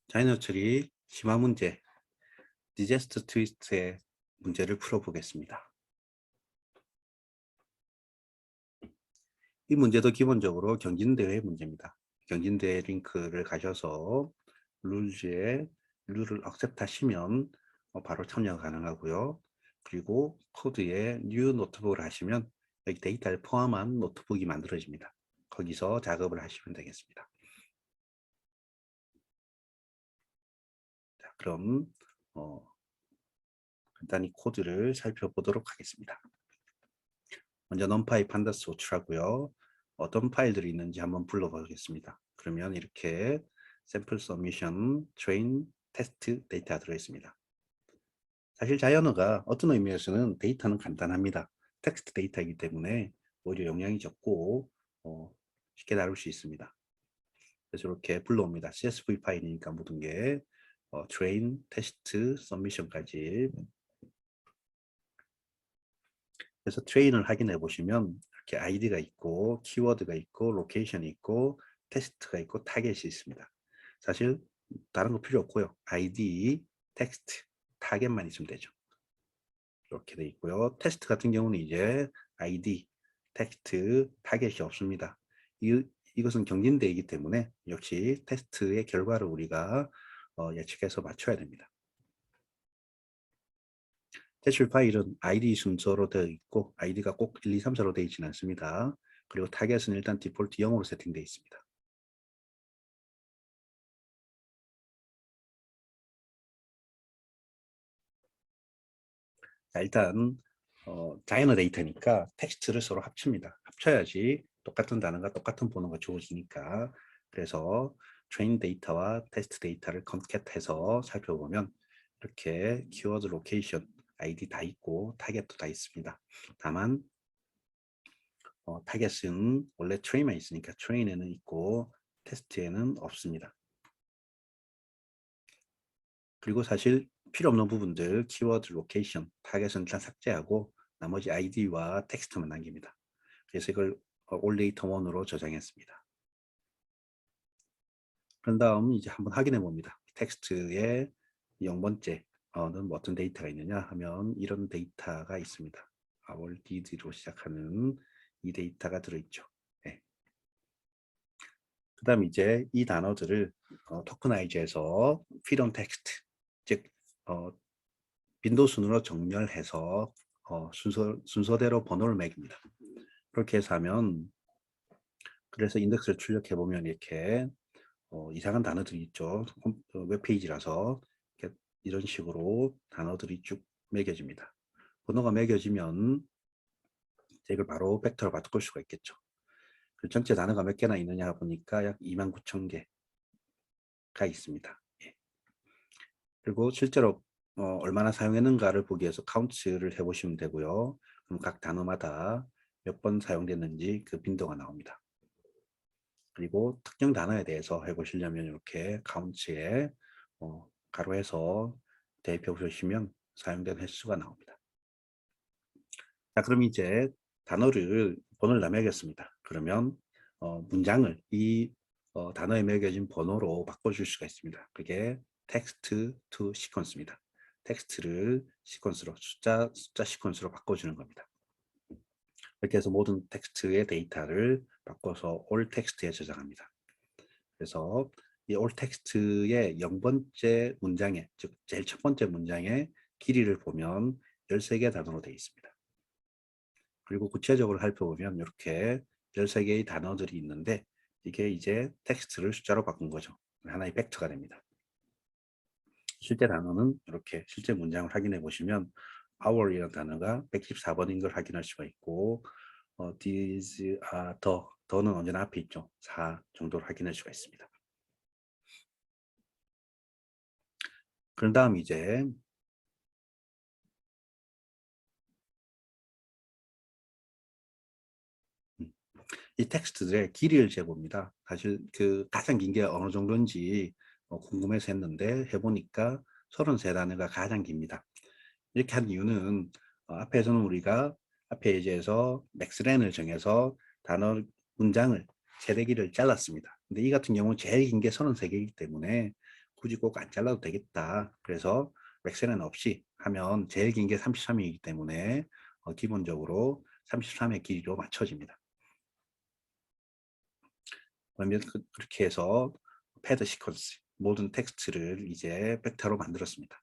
자이너 처리 심화 문제, 디제스트 트위스트의 문제를 풀어보겠습니다. 이 문제도 기본적으로 경진대회 문제입니다. 경진대회 링크를 가셔서 룰을 액셉트 하시면 바로 참여가 가능하고요. 그리고 코드에 뉴 노트북을 하시면 여기 데이터를 포함한 노트북이 만들어집니다. 거기서 작업을 하시면 되겠습니다. 자, 그럼 간단히 코드를 살펴보도록 하겠습니다. 먼저 numPy 판다스 호출하고요. 어떤 파일들이 있는지 한번 불러보겠습니다. 그러면 이렇게 샘플 서미션, 트레인, 테스트 데이터가 들어있습니다. 사실 자연어가 어떤 의미에서는 데이터는 간단합니다. 텍스트 데이터이기 때문에 오히려 용량이 적고 쉽게 다룰 수 있습니다. 그래서 이렇게 불러옵니다. CSV 파일이니까 모든 게 트레인, 테스트, 서미션까지. 그래서 트레인을 확인해 보시면 이렇게 아이디가 있고 키워드가 있고 로케이션이 있고 테스트가 있고 타겟이 있습니다. 사실 다른 거 필요 없고요. 아이디, 텍스트, 타겟만 있으면 되죠. 이렇게 돼 있고요. 테스트 같은 경우는 이제 아이디, 텍스트, 타겟이 없습니다. 이것은 경진대이기 때문에 역시 테스트의 결과를 우리가 예측해서 맞춰야 됩니다. 제출 파일은 아이디 순서로 되어 있고 아이디가 꼭 1, 2, 3, 4로 되어 있지는 않습니다. 그리고 타겟은 일단 디폴트 0으로 세팅되어 있습니다. 자, 일단 자이너 데이터니까 텍스트를 서로 합칩니다. 합쳐야지 똑같은 단어가 똑같은 번호가 주어지니까. 그래서 트레인 데이터와 테스트 데이터를 컨캣해서 살펴보면 이렇게 키워드, 로케이션, 아이디 다 있고 타겟도 다 있습니다. 다만 타겟은 원래 트레인만 있으니까 트레인에는 있고 테스트에는 없습니다. 그리고 사실 필요 없는 부분들 키워드, 로케이션, 타겟은 일단 삭제하고 나머지 아이디와 텍스트만 남깁니다. 그래서 이걸 all data 1으로 저장했습니다. 그런 다음 이제 한번 확인해 봅니다. 텍스트의 0번째는 어떤 데이터가 있느냐 하면 이런 데이터가 있습니다. our did로 시작하는 이 데이터가 들어있죠. 네. 그 다음 이제 이 단어들을 토크나이즈해서 feed on text, 즉 빈도 순으로 정렬해서 순서대로 번호를 매깁니다. 그렇게 해서 하면 그래서 인덱스를 출력해 보면 이렇게 이상한 단어들이 있죠. 웹페이지라서 이런 식으로 단어들이 쭉 매겨집니다. 번호가 매겨지면 이걸 바로 벡터로 바꿀 수가 있겠죠. 전체 단어가 몇 개나 있느냐 보니까 약 29,000개가 있습니다. 예. 그리고 실제로 얼마나 사용했는가를 보기 위해서 카운트를 해보시면 되고요. 그럼 각 단어마다 몇 번 사용됐는지 그 빈도가 나옵니다. 그리고 특정 단어에 대해서 해보시려면 이렇게 카운트에 가로해서 대입해 보시면 사용된 횟수가 나옵니다. 자, 그럼 이제 번호를 다 매겼습니다. 그러면 문장을 이 단어에 매겨진 번호로 바꿔줄 수가 있습니다. 그게 text to sequence입니다. 텍스트를 시퀀스로 숫자 시퀀스로 바꿔주는 겁니다. 이렇게 해서 모든 텍스트의 데이터를 바꿔서 all 텍스트에 저장합니다. 그래서 이 all 텍스트의 0번째 문장에, 즉 제일 첫 번째 문장의 길이를 보면 13개 단어로 되어 있습니다. 그리고 구체적으로 살펴보면 이렇게 13개의 단어들이 있는데 이게 이제 텍스트를 숫자로 바꾼 거죠. 하나의 벡터가 됩니다. 실제 단어는 이렇게 실제 문장을 확인해 보시면 hour이라는 단어가 114번인 걸 확인할 수가 있고 these are 더는 언제나 앞에 있죠. 4 정도를 확인할 수가 있습니다. 그런 다음 이제 이 텍스트들의 길이를 재봅니다. 사실 그 가장 긴 게 어느 정도인지 궁금해서 했는데 해보니까 33단어가 가장 깁니다. 이렇게 한 이유는 앞에서는 우리가 앞 페이지에서 맥스랜을 정해서 단어 문장을 세대 길이를 잘랐습니다. 근데 이 같은 경우는 제일 긴 게 33개이기 때문에 굳이 꼭 안 잘라도 되겠다. 그래서 렉셀은 없이 하면 제일 긴 게 33이기 때문에 기본적으로 33의 길이로 맞춰집니다. 그러면 그렇게 해서 패드 시퀀스 모든 텍스트를 이제 벡터로 만들었습니다.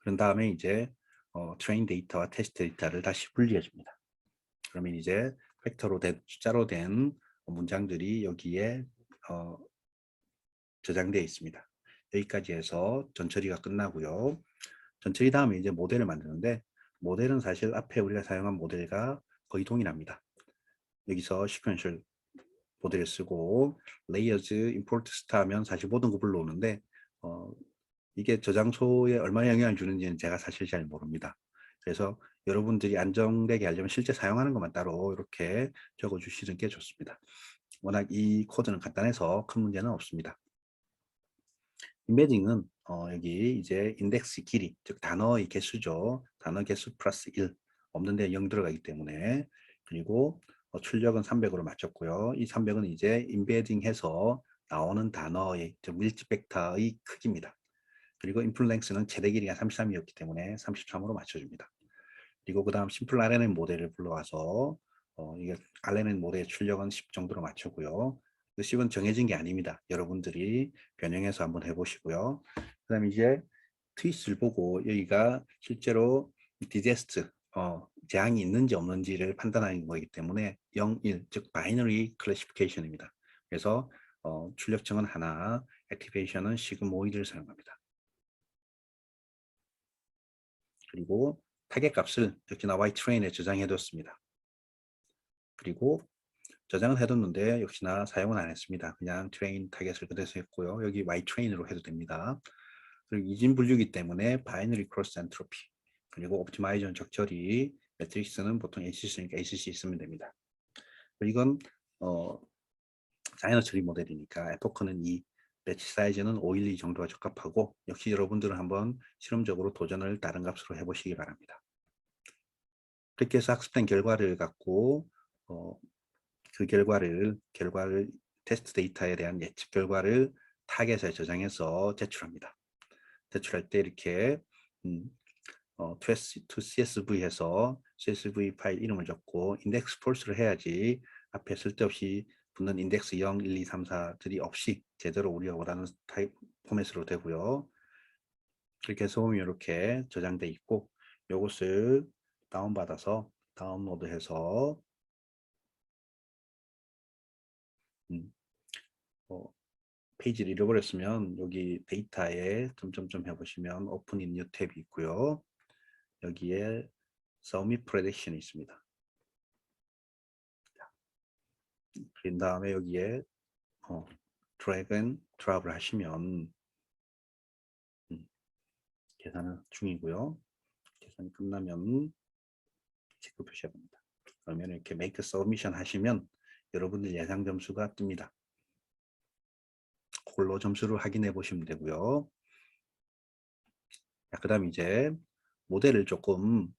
그런 다음에 이제 트레인 데이터와 테스트 데이터를 다시 분리해 줍니다. 그러면 이제 벡터로 된 숫자로 된 문장들이 여기에 저장되어 있습니다. 여기까지 해서 전처리가 끝나고요. 전처리 다음에 이제 모델을 만드는데 모델은 사실 앞에 우리가 사용한 모델과 거의 동일합니다. 여기서 시퀀셜 모델을 쓰고 레이어즈, 임포트 스타 하면 사실 모든 거 불러오는데 이게 저장소에 얼마나 영향을 주는지는 제가 사실 잘 모릅니다. 그래서 여러분들이 안정되게 하려면 실제 사용하는 것만 따로 이렇게 적어주시는 게 좋습니다. 워낙 이 코드는 간단해서 큰 문제는 없습니다. 임베딩은 여기 이제 인덱스 길이, 즉 단어의 개수죠. 단어 개수 플러스 1, 없는데 0 들어가기 때문에. 그리고 출력은 300으로 맞췄고요. 이 300은 이제 임베딩해서 나오는 단어의, 즉 밀집 벡터의 크기입니다. 그리고 인풋 랭스는 최대 길이가 33이었기 때문에 33으로 맞춰줍니다. 그리고 그 다음 심플 RNN 모델을 불러와서 이게 RNN 모델의 출력은 10 정도로 맞추고요. 그 10은 정해진 게 아닙니다. 여러분들이 변형해서 한번 해보시고요. 그 다음에 이제 트윗을 보고 여기가 실제로 디제스트 재앙이 있는지 없는지를 판단하는 거기 때문에 0, 1, 즉 바이너리 클래시피케이션입니다. 그래서 출력층은 하나, 액티베이션은 시그모이드를 사용합니다. 그리고 타겟 값을 역시나 Ytrain에 저장해뒀습니다. 그리고 저장을 해뒀는데 역시나 사용은 안 했습니다. 그냥 트레인 타겟을 그대로 했고요. 여기 Ytrain으로 해도 됩니다. 그리고 이진 분류기 때문에 바이너리 크로스 엔트로피, 그리고 옵티마이저는 적절히, 매트릭스는 보통 HC니까 HC 있으면 됩니다. 그리고 이건 자이너 처리 모델이니까 에포크는 2, 배치 사이즈는 512 정도가 적합하고, 역시 여러분들은 한번 실험적으로 도전을 다른 값으로 해보시기 바랍니다. 그렇게 해서 학습된 결과를 갖고 그 결과를 테스트 데이터에 대한 예측 결과를 타겟에 저장해서 제출합니다. 제출할 때 이렇게 to CSV 해서 CSV 파일 이름을 적고 인덱스 폴스를 해야지 앞에 쓸데없이 붙는 인덱스 0, 1, 2, 3, 4들이 없이 제대로 우리가 원하는 타입 포맷으로 되고요. 그렇게 해서 보면 이렇게 저장돼 있고, 이것을 다운받아서 다운로드해서 페이지를 잃어버렸으면 여기 데이터에 점점점 해보시면 오픈 인 뉴 탭이 있고요. 여기에 서밋 프레딕션이 있습니다. 그린 다음에 여기에 드래그 앤 드랍을 하시면 계산은 중이고요. 계산이 끝나면 체크 표시해 봅니다. 그러면 이렇게 make submission 하시면 여러분들 예상 점수가 뜹니다. 그걸로 점수를 확인해 보시면 되고요. 그 다음 이제 모델을 조금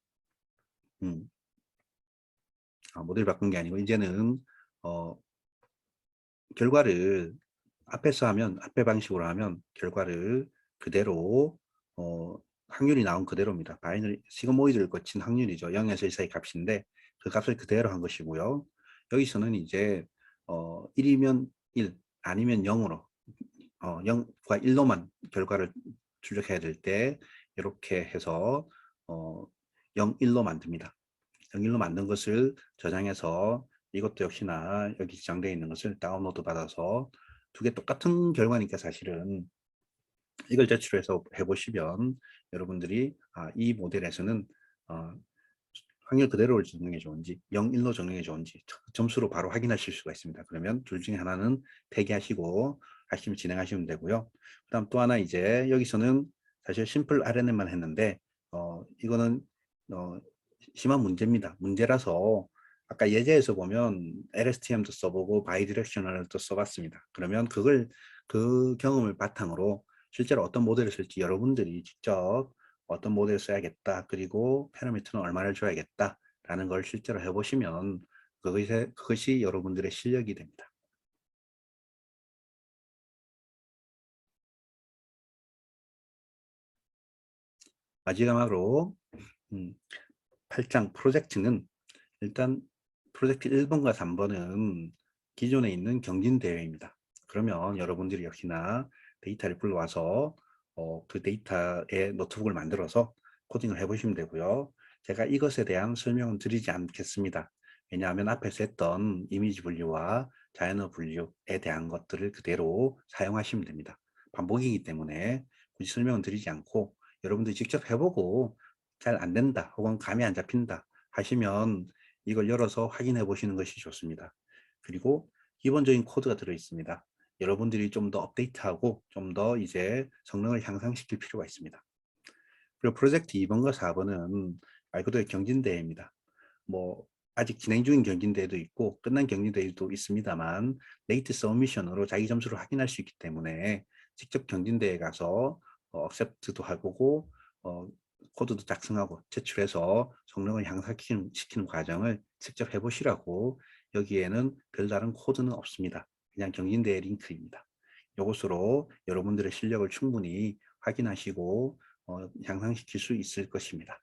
모델 바꾼 게 아니고 이제는 결과를 앞에서 하면, 앞에 방식으로 하면 결과를 그대로 확률이 나온 그대로입니다. 바이너리 시그모이드를 거친 확률이죠. 0에서 1 사이 값인데 그 값을 그대로 한 것이고요. 여기서는 이제 1이면 1, 아니면 0으로 0과 1로만 결과를 출력해야 될 때 이렇게 해서 0, 1로 만듭니다. 0, 1로 만든 것을 저장해서 이것도 역시나 여기 저장되어 있는 것을 다운로드 받아서 두 개 똑같은 결과니까 사실은 이걸 제출해서 해보시면 여러분들이 이 모델에서는 확률 그대로를 적는 게 좋은지 0, 1로 적는 게 좋은지 점수로 바로 확인하실 수가 있습니다. 그러면 둘 중에 하나는 폐기하시고 하시면 진행하시면 되고요. 그 다음 또 하나 이제 여기서는 사실 심플 RNN만 했는데 이거는 심한 문제입니다. 문제라서 아까 예제에서 보면 LSTM도 써보고 바이디렉셔널도 써봤습니다. 그러면 그 경험을 바탕으로 실제로 어떤 모델을 쓸지 여러분들이 직접 어떤 모델을 써야겠다, 그리고 패러미터는 얼마를 줘야겠다 라는 걸 실제로 해보시면 그것이 여러분들의 실력이 됩니다. 마지막으로 8장 프로젝트는 일단 프로젝트 1번과 3번은 기존에 있는 경진대회입니다. 그러면 여러분들이 역시나 데이터를 불러와서 그 데이터에 노트북을 만들어서 코딩을 해보시면 되고요. 제가 이것에 대한 설명은 드리지 않겠습니다. 왜냐하면 앞에서 했던 이미지 분류와 자연어 분류에 대한 것들을 그대로 사용하시면 됩니다. 반복이기 때문에 굳이 설명은 드리지 않고 여러분들이 직접 해보고 잘 안 된다 혹은 감이 안 잡힌다 하시면 이걸 열어서 확인해 보시는 것이 좋습니다. 그리고 기본적인 코드가 들어 있습니다. 여러분들이 좀 더 업데이트하고 좀 더 이제 성능을 향상시킬 필요가 있습니다. 그리고 프로젝트 2번과 4번은 말 그대로 경진대회입니다. 뭐 아직 진행 중인 경진대회도 있고 끝난 경진대회도 있습니다만 레이트 서미션으로 자기 점수를 확인할 수 있기 때문에 직접 경진대회에 가서 액셉트도 해보고 코드도 작성하고 제출해서 성능을 향상시키는 과정을 직접 해보시라고 여기에는 별다른 코드는 없습니다. 그냥 경진대회 링크입니다. 이것으로 여러분들의 실력을 충분히 확인하시고 향상시킬 수 있을 것입니다.